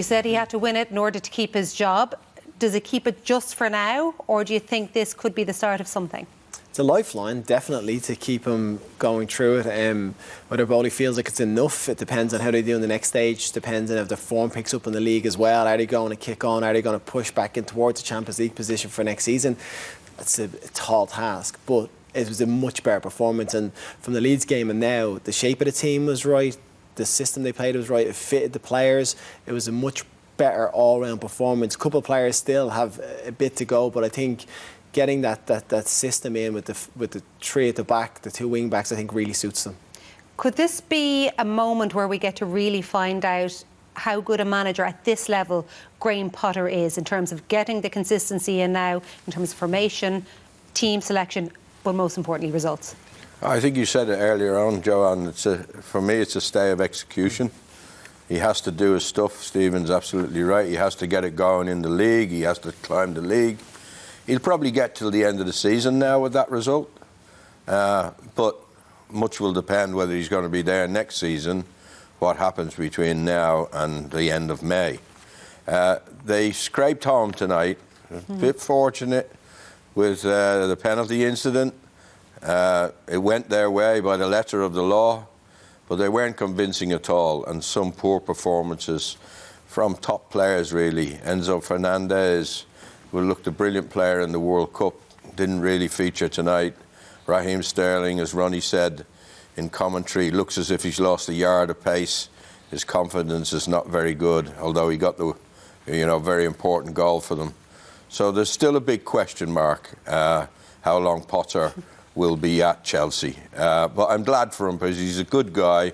You said he had to win it in order to keep his job. Does it keep it just for now, or do you think this could be the start of something? It's a lifeline, definitely, to keep him going through it. Whether Bowley feels like it's enough, it depends on how they do in the next stage. Depends on if the form picks up in the league as well. Are they going to kick on? Are they going to push back in towards the Champions League position for next season? It's a tall task, but it was a much better performance. And from the Leeds game and now, the shape of the team was right. The system they played was right. It fitted the players. It was a much better all-round performance. A couple of players still have a bit to go, but I think getting that system in with the three at the back, the two wing backs, I think really suits them. Could this be a moment where we get to really find out how good a manager at this level Graham Potter is, in terms of getting the consistency in now, in terms of formation, team selection, but most importantly, results? I think you said it earlier on, Joanne. For me, it's a stay of execution. He has to do his stuff. Stephen's absolutely right. He has to get it going in the league. He has to climb the league. He'll probably get till the end of the season now with that result. But much will depend whether he's going to be there next season, what happens between now and the end of May. They scraped home tonight. A bit fortunate with the penalty incident. It went their way by the letter of the law, but they weren't convincing at all, and some poor performances from top players, really. Enzo Fernandez, who looked a brilliant player in the World Cup, didn't really feature tonight. Raheem Sterling, as Ronnie said in commentary, looks as if he's lost a yard of pace. His confidence is not very good, although he got the very important goal for them. So there's still a big question mark how long Potter will be at Chelsea. But I'm glad for him because he's a good guy.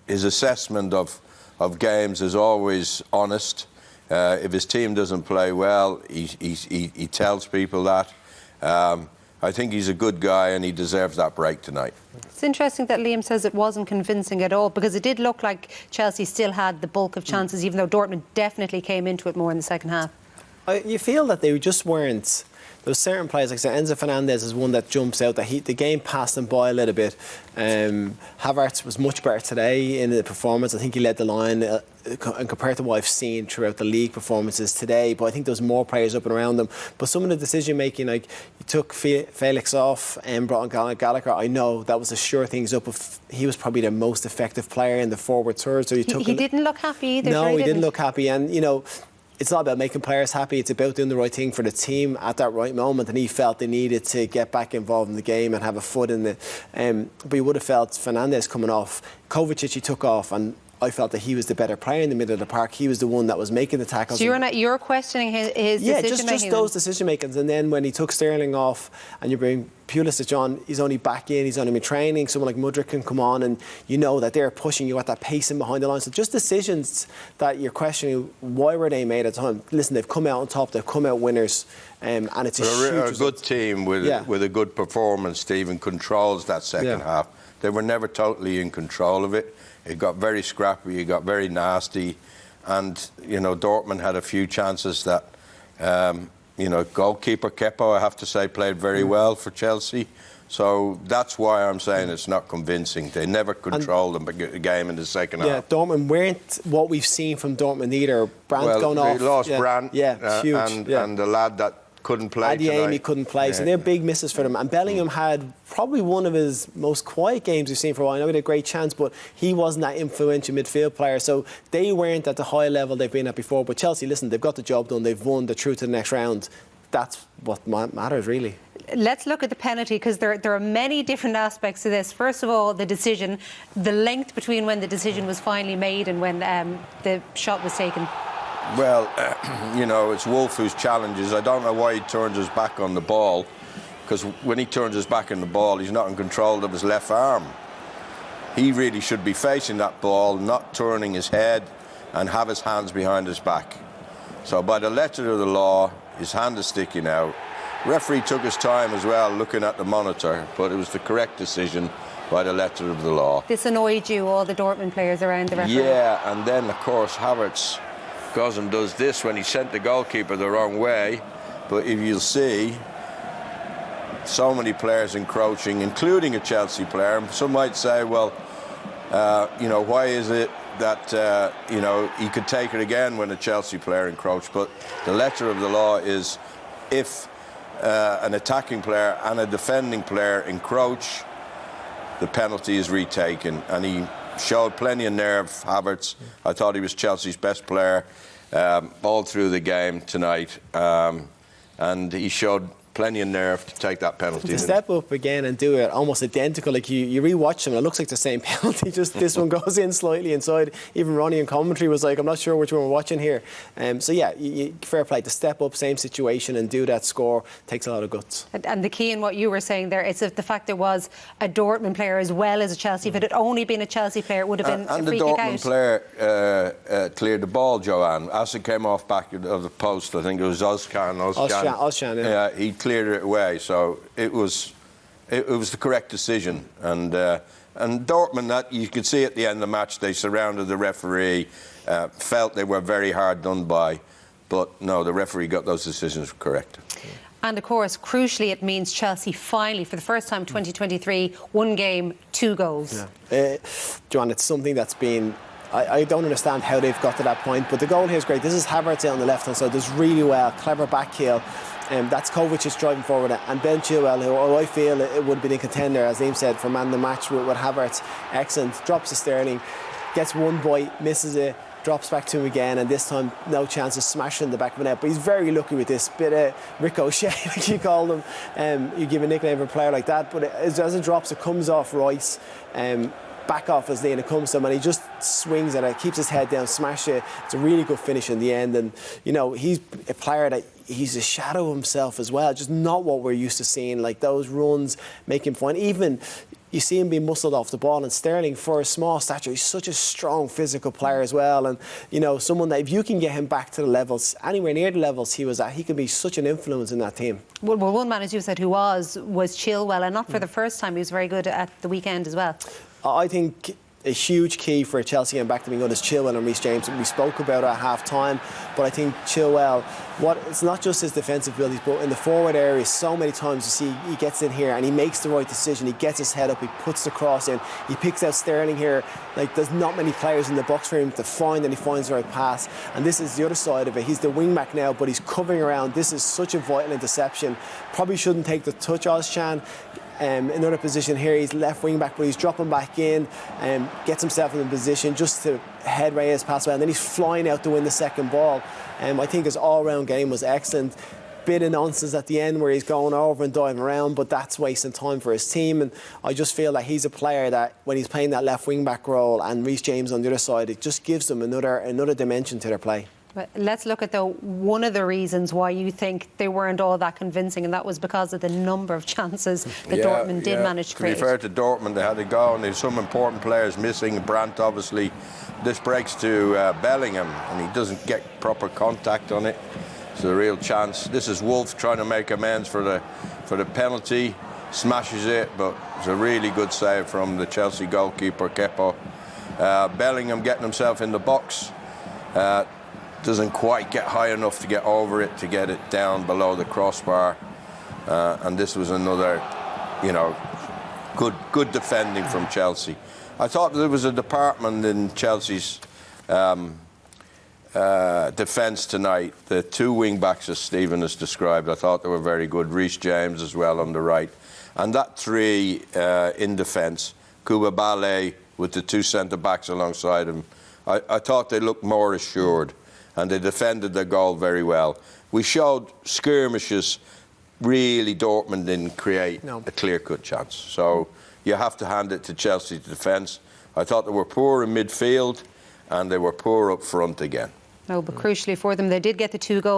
His assessment of games is always honest. If his team doesn't play well, he tells people that. I think he's a good guy and he deserves that break tonight. It's interesting that Liam says it wasn't convincing at all, because it did look like Chelsea still had the bulk of chances, even though Dortmund definitely came into it more in the second half. You feel that they just weren't. There were certain players, like Enzo Fernandez is one that jumps out, that the game passed him by a little bit. Havertz was much better today in the performance. I think he led the line and compared to what I've seen throughout the league performances today. But I think there's more players up and around them. But some of the decision making, like you took Felix off and brought on Gallagher, I know that was a sure things up. He was probably the most effective player in the forward third. So he didn't look happy either. No, he didn't look happy, and it's not about making players happy, it's about doing the right thing for the team at that right moment, and he felt they needed to get back involved in the game and have a foot in it. But you would have felt Fernandez coming off, Kovacic he took off, and I felt that he was the better player in the middle of the park. He was the one that was making the tackles. So you're questioning his decision making? Yeah, just those decision makings. And then when he took Sterling off and you bring Pulisic on, he's only back in, he's only been training. Someone like Mudryk can come on, and you know that they're pushing you at that pace in behind the line. So just decisions that you're questioning, why were they made at the time? Listen, they've come out on top, they've come out winners, and it's a good team with a good performance. Stephen controls that second half. They were never totally in control of it. It got very scrappy, it got very nasty, and Dortmund had a few chances that goalkeeper Kepa, I have to say, played very well for Chelsea. So that's why I'm saying it's not convincing. They never controlled the game in the second half. Yeah, Dortmund weren't what we've seen from Dortmund either. Brandt going off. They lost Brandt, huge. And the lad that couldn't play Adeyemi couldn't play, so they're big misses for them. And Bellingham had probably one of his most quiet games we've seen for a while. I know he had a great chance, but he wasn't that influential midfield player, so they weren't at the high level they've been at before. But Chelsea, listen, they've got the job done, they've won, they're through to the next round. That's what matters, really. Let's look at the penalty, because there are many different aspects to this. First of all, the decision, the length between when the decision was finally made and when the shot was taken. Well, it's Wolf whose challenges. I don't know why he turns his back on the ball, because when he turns his back on the ball, he's not in control of his left arm. He really should be facing that ball, not turning his head, and have his hands behind his back. So by the letter of the law, his hand is sticking out. Referee took his time as well, looking at the monitor, but it was the correct decision by the letter of the law. This annoyed you, all the Dortmund players around the referee? Yeah, and then, of course, Havertz goes and does this when he sent the goalkeeper the wrong way. But if you'll see, so many players encroaching, including a Chelsea player. Some might say, well, why is it that you know, he could take it again when a Chelsea player encroached. But the letter of the law is, if an attacking player and a defending player encroach, the penalty is retaken. And he showed plenty of nerve, Havertz. I thought he was Chelsea's best player all through the game tonight. And he showed plenty of nerve to take that penalty. To step up again and do it almost identical, like you re-watch them, it looks like the same penalty, just this one goes in slightly inside. Even Ronnie in commentary was like, I'm not sure which one we're watching here. So yeah, fair play to step up, same situation, and do that score takes a lot of guts. And the key in what you were saying there is the fact there was a Dortmund player as well as a Chelsea. If it had only been a Chelsea player, it would have been and a free the kick Dortmund out. player cleared the ball, Joanne. As it came off back of the post, I think it was Ozcan, yeah. He cleared it away. So it was the correct decision, and Dortmund, that you could see at the end of the match, they surrounded the referee, felt they were very hard done by, but no, the referee got those decisions correct. And of course, crucially, it means Chelsea finally, for the first time in 2023, 1 game, 2 goals. Yeah. Joanne, it's something that's been. I don't understand how they've got to that point, but the goal here is great. This is Havertz out on the left hand side, does really well, clever back heel. That's Kovac is driving forward, and Ben Chilwell, who I feel it would have been a contender, as Liam said, for man of the match with Havertz. Excellent, drops to Sterling, gets one bite, misses it, drops back to him again, and this time no chance of smashing the back of the net. But he's very lucky with this bit of ricochet, like you call them. You give a nickname for a player like that, but as it drops, it comes off Rice. Back off as Liam, it comes to him, and he just swings at it, keeps his head down, smash it. It's a really good finish in the end, and you know, he's a player that he's a shadow of himself as well, just not what we're used to seeing. Like those runs make him fun. Even you see him being muscled off the ball, and Sterling, for a small stature, he's such a strong physical player as well, and you know, someone that if you can get him back to the levels, anywhere near the levels he was at, he can be such an influence in that team. Well, one man, as you said, who was Chilwell, and not for the first time. He was very good at the weekend as well. I think a huge key for Chelsea getting back to being good is Chilwell and Reece James. We spoke about it at half-time, but I think Chilwell, it's not just his defensive abilities, but in the forward area, so many times you see he gets in here and he makes the right decision. He gets his head up, he puts the cross in, he picks out Sterling here. Like, there's not many players in the box for him to find, and he finds the right pass. And this is the other side of it. He's the wing-back now, but he's covering around. This is such a vital interception. Probably shouldn't take the touch, Ozcan. Another position here, he's left wing back, but he's dropping back in and gets himself in a position just to head Reyes pass away, and then he's flying out to win the second ball. I think his all-round game was excellent. Bit of nonsense at the end where he's going over and diving around, but that's wasting time for his team. And I just feel that he's a player that when he's playing that left wing back role and Reece James on the other side, it just gives them another dimension to their play. Let's look at one of the reasons why you think they weren't all that convincing, and that was because of the number of chances that Dortmund did manage to create. To be fair to Dortmund, they had to go, and there's some important players missing. Brandt, obviously. This breaks to Bellingham, and he doesn't get proper contact on it. It's a real chance. This is Wolf trying to make amends for the penalty. Smashes it, but it's a really good save from the Chelsea goalkeeper, Kepa. Bellingham getting himself in the box. Doesn't quite get high enough to get over it, to get it down below the crossbar. And this was another, you know, good defending from Chelsea. I thought there was a department in Chelsea's defence tonight. The 2 wing-backs, as Stephen has described, I thought they were very good. Reece James as well on the right. And that 3 in defence, Koulibaly with the 2 centre-backs alongside him, I thought they looked more assured, and they defended their goal very well. We showed skirmishes. Really, Dortmund didn't create a clear-cut chance. So you have to hand it to Chelsea's defence. I thought they were poor in midfield, and they were poor up front again. No, but crucially for them, they did get the 2 goals.